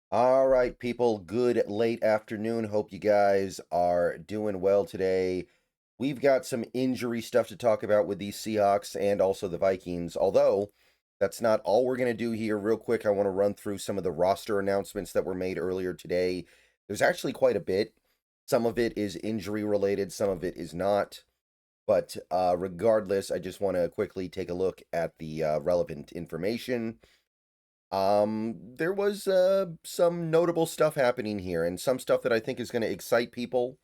All right, people, good late afternoon. Hope you guys are doing well today. We've got some injury stuff to talk about with these Seahawks and also the Vikings. Although that's not all we're going to do here. Real quick, I want to run through some of the roster announcements that were made earlier today. There's actually quite a bit. Some of it is injury related, some of it is not. But regardless, I just want to quickly take a look at the relevant information. There was some notable stuff happening here, and some stuff that I think is going to excite people.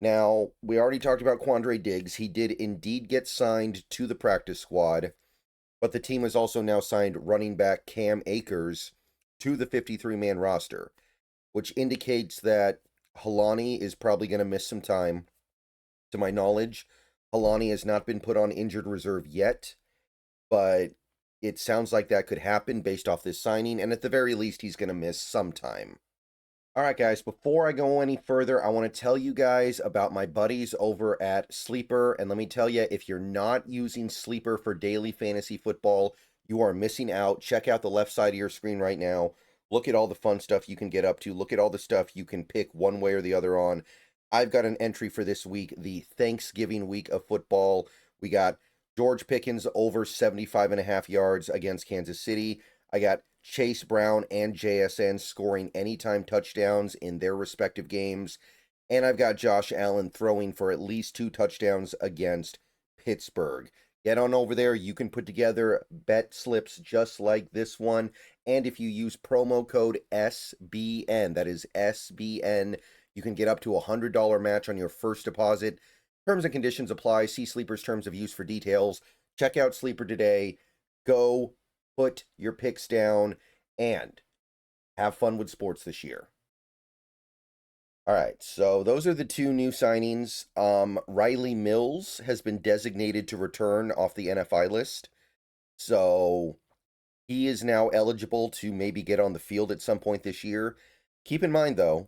Now, we already talked about Quandre Diggs. He did indeed get signed to the practice squad, but the team has also now signed running back Cam Akers to the 53-man roster, which indicates that Halani is probably going to miss some time. To my knowledge, Halani has not been put on injured reserve yet, but it sounds like that could happen based off this signing, and at the very least, he's going to miss some time. All right, guys, before I go any further, I want to tell you guys about my buddies over at Sleeper. And let me tell you, if you're not using Sleeper for daily fantasy football, you are missing out. Check out the left side of your screen right now. Look at all the fun stuff you can get up to. Look at all the stuff you can pick one way or the other on. I've got an entry for this week, the Thanksgiving week of football. We got George Pickens over 75.5 yards against Kansas City. I got Chase Brown and JSN scoring anytime touchdowns in their respective games. And I've got Josh Allen throwing for at least 2 touchdowns against Pittsburgh. Get on over there. You can put together bet slips just like this one. And if you use promo code SBN, that is SBN, you can get up to a $100 match on your first deposit. Terms and conditions apply. See Sleeper's terms of use for details. Check out Sleeper today. Go put your picks down and have fun with sports this year. All right, so those are the 2 new signings. Riley Mills has been designated to return off the NFI list. So he is now eligible to maybe get on the field at some point this year. Keep in mind, though,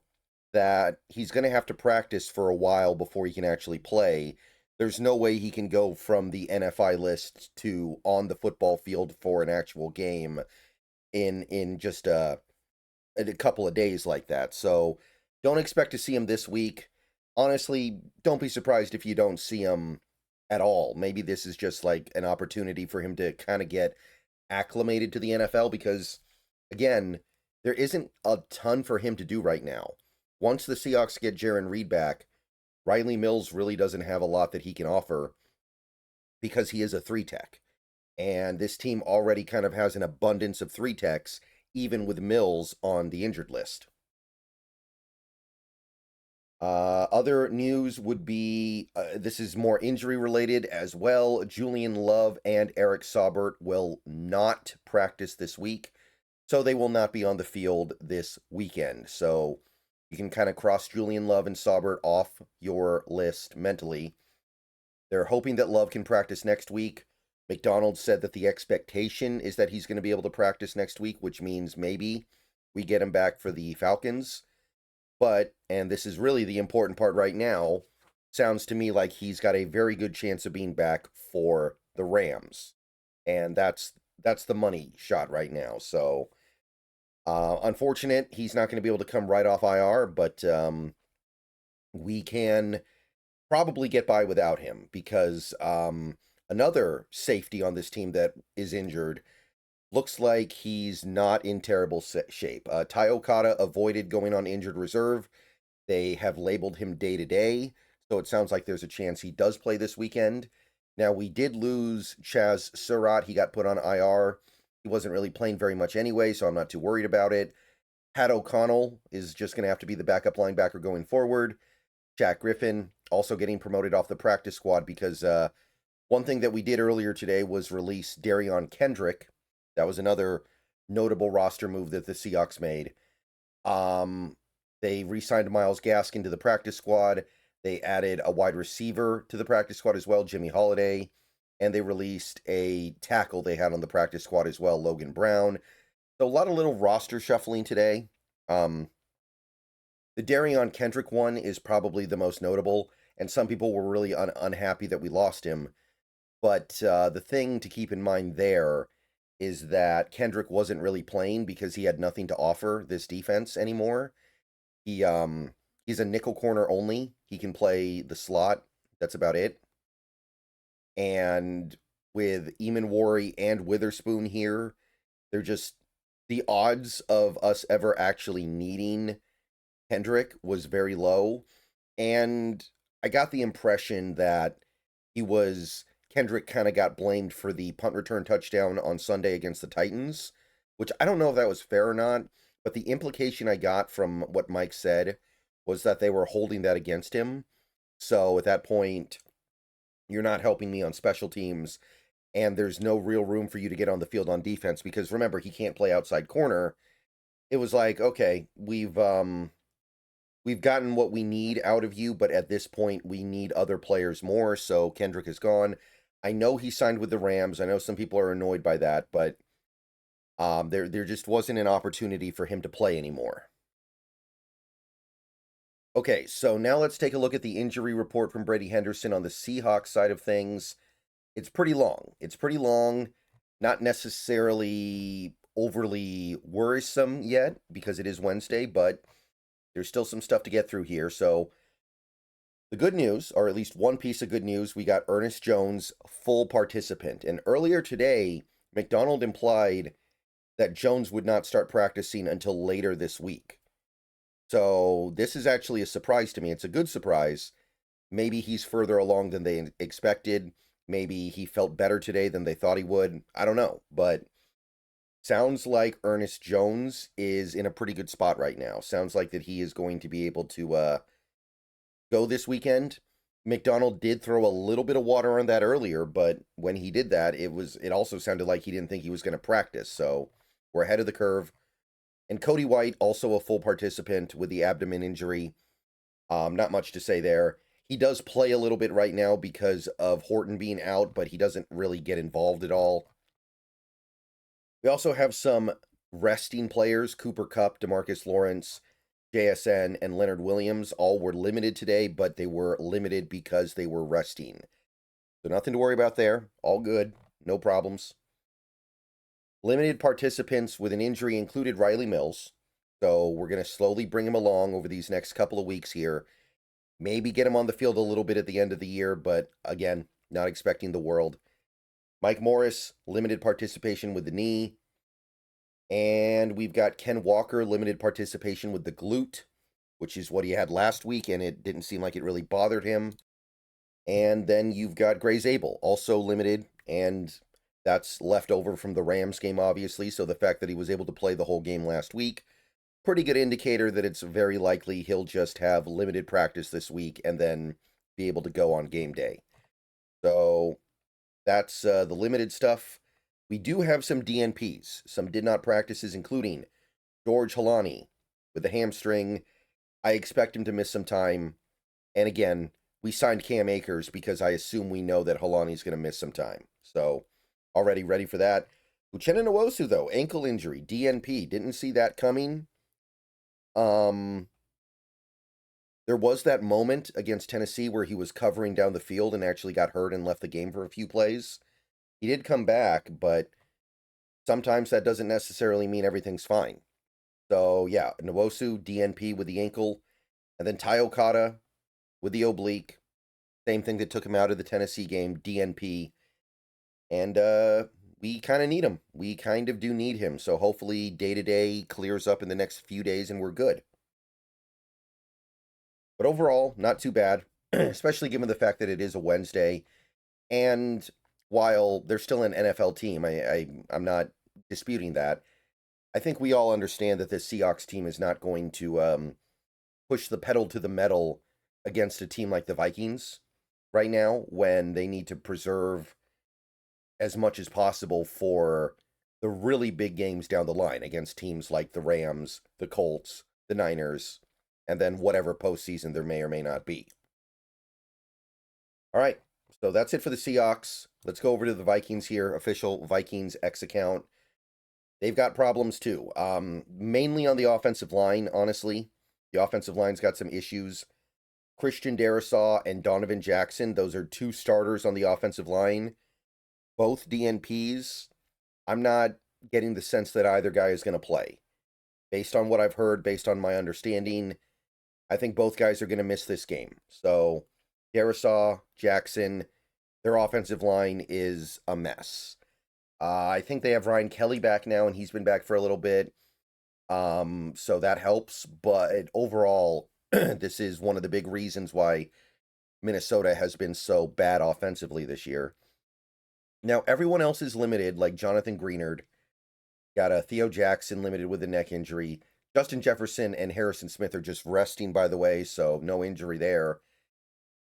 that he's going to have to practice for a while before he can actually play. There's no way he can go from the NFI list to on the football field for an actual game in just a couple of days like that. So don't expect to see him this week. Honestly, don't be surprised if you don't see him at all. Maybe this is just like an opportunity for him to kind of get acclimated to the NFL because, again, there isn't a ton for him to do right now. Once the Seahawks get Jaron Reed back, Riley Mills really doesn't have a lot that he can offer because he is a 3-tech. And this team already kind of has an abundance of 3-techs, even with Mills on the injured list. Other news would be this is more injury related as well. Julian Love and Eric Saubert will not practice this week, so they will not be on the field this weekend. So you can kind of cross Julian Love and Saubert off your list mentally. They're hoping that Love can practice next week. McDonald said that the expectation is that he's going to be able to practice next week, which means maybe we get him back for the Falcons. But, and this is really the important part right now, sounds to me like he's got a very good chance of being back for the Rams. And that's the money shot right now. So, unfortunate, he's not going to be able to come right off IR, but we can probably get by without him because another safety on this team that is injured looks like he's not in terrible shape. Ty Okada avoided going on injured reserve. They have labeled him day-to-day, so it sounds like there's a chance he does play this weekend. Now, we did lose Chaz Surratt. He got put on IR. He wasn't really playing very much anyway, so I'm not too worried about it. Pat O'Connell is just going to have to be the backup linebacker going forward. Jack Griffin also getting promoted off the practice squad because one thing that we did earlier today was release Darion Kendrick. That was another notable roster move that the Seahawks made. They re-signed Myles Gaskin to the practice squad. They added a wide receiver to the practice squad as well, Jimmy Holiday. And they released a tackle they had on the practice squad as well, Logan Brown. So a lot of little roster shuffling today. The Darion Kendrick one is probably the most notable, and some people were really unhappy that we lost him. But the thing to keep in mind there is that Kendrick wasn't really playing because he had nothing to offer this defense anymore. He's a nickel corner only. He can play the slot. That's about it. And with Eamon Worry and Witherspoon here, they're just the odds of us ever actually needing Kendrick was very low. And I got the impression that Kendrick kind of got blamed for the punt return touchdown on Sunday against the Titans, which I don't know if that was fair or not, but the implication I got from what Mike said was that they were holding that against him. So at that point, you're not helping me on special teams, and there's no real room for you to get on the field on defense because remember, he can't play outside corner. It was like, okay, we've gotten what we need out of you, but at this point we need other players more, so Kendrick is gone. I know he signed with the Rams. I know some people are annoyed by that, but there just wasn't an opportunity for him to play anymore. Okay, so now let's take a look at the injury report from Brady Henderson on the Seahawks side of things. It's pretty long. It's pretty long, not necessarily overly worrisome yet because it is Wednesday, but there's still some stuff to get through here. So the good news, or at least one piece of good news, we got Ernest Jones full participant. And earlier today, McDonald implied that Jones would not start practicing until later this week. So this is actually a surprise to me. It's a good surprise. Maybe he's further along than they expected. Maybe he felt better today than they thought he would. I don't know. But sounds like Ernest Jones is in a pretty good spot right now. Sounds like that he is going to be able to go this weekend. McDonald did throw a little bit of water on that earlier, but when he did that, it also sounded like he didn't think he was going to practice. So we're ahead of the curve. And Cody White, also a full participant with the abdomen injury. Not much to say there. He does play a little bit right now because of Horton being out, but he doesn't really get involved at all. We also have some resting players, Cooper Kupp, DeMarcus Lawrence, JSN, and Leonard Williams. All were limited today, but they were limited because they were resting. So nothing to worry about there. All good. No problems. Limited participants with an injury included Riley Mills. So we're going to slowly bring him along over these next couple of weeks here. Maybe get him on the field a little bit at the end of the year, but again, not expecting the world. Mike Morris, limited participation with the knee. And we've got Ken Walker, limited participation with the glute, which is what he had last week, and it didn't seem like it really bothered him. And then you've got Gray Zabel, also limited, and that's left over from the Rams game, obviously. So the fact that he was able to play the whole game last week, pretty good indicator that it's very likely he'll just have limited practice this week and then be able to go on game day. So that's the limited stuff. We do have some DNPs, some did not practices, including George Halani with the hamstring. I expect him to miss some time. And again, we signed Cam Akers because I assume we know that Halani's going to miss some time. So already ready for that. Uchenna Nwosu, though, ankle injury, DNP. Didn't see that coming. There was that moment against Tennessee where he was covering down the field and actually got hurt and left the game for a few plays. He did come back, but sometimes that doesn't necessarily mean everything's fine. So, yeah, Nwosu, DNP with the ankle, and then Ty Okada with the oblique. Same thing that took him out of the Tennessee game, DNP. And we kind of need him. We kind of do need him. So hopefully day-to-day clears up in the next few days and we're good. But overall, not too bad, especially given the fact that it is a Wednesday. And while they're still an NFL team, I'm not disputing that. I think we all understand that this Seahawks team is not going to push the pedal to the metal against a team like the Vikings right now when they need to preserve as much as possible for the really big games down the line against teams like the Rams, the Colts, the Niners, and then whatever postseason there may or may not be. All right, so that's it for the Seahawks. Let's go over to the Vikings here, official Vikings X account. They've got problems too, mainly on the offensive line, honestly. The offensive line's got some issues. Christian Darrisaw and Donovan Jackson, those are two starters on the offensive line, both DNPs. I'm not getting the sense that either guy is going to play. Based on what I've heard, based on my understanding, I think both guys are going to miss this game. So, Darisaw, Jackson, their offensive line is a mess. I think they have Ryan Kelly back now, and he's been back for a little bit. So that helps. But overall, this is one of the big reasons why Minnesota has been so bad offensively this year. Now, everyone else is limited, like Jonathan Greenard. Got a Theo Jackson limited with a neck injury. Justin Jefferson and Harrison Smith are just resting, by the way, so no injury there.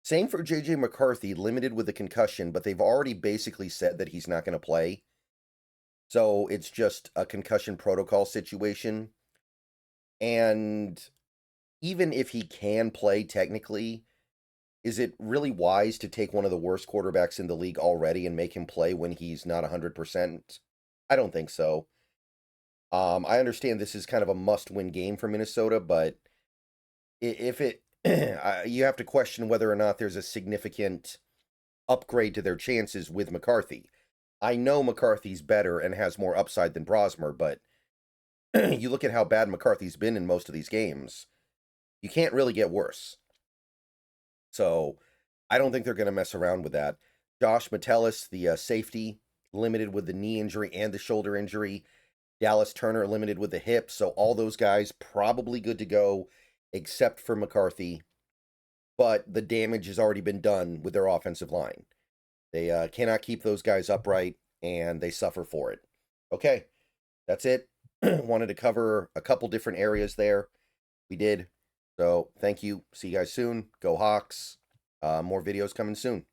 Same for J.J. McCarthy, limited with a concussion, but they've already basically said that he's not going to play. So it's just a concussion protocol situation. And even if he can play technically, is it really wise to take one of the worst quarterbacks in the league already and make him play when he's not 100%? I don't think so. I understand this is kind of a must-win game for Minnesota, but if it, you have to question whether or not there's a significant upgrade to their chances with McCarthy. I know McCarthy's better and has more upside than Brosmer, but you look at how bad McCarthy's been in most of these games, you can't really get worse. So I don't think they're going to mess around with that. Josh Metellus, the safety, limited with the knee injury and the shoulder injury. Dallas Turner limited with the hip. So all those guys probably good to go, except for McCarthy. But the damage has already been done with their offensive line. They cannot keep those guys upright, and they suffer for it. Okay, that's it. Wanted to cover a couple different areas there. We did. So thank you. See you guys soon. Go Hawks. More videos coming soon.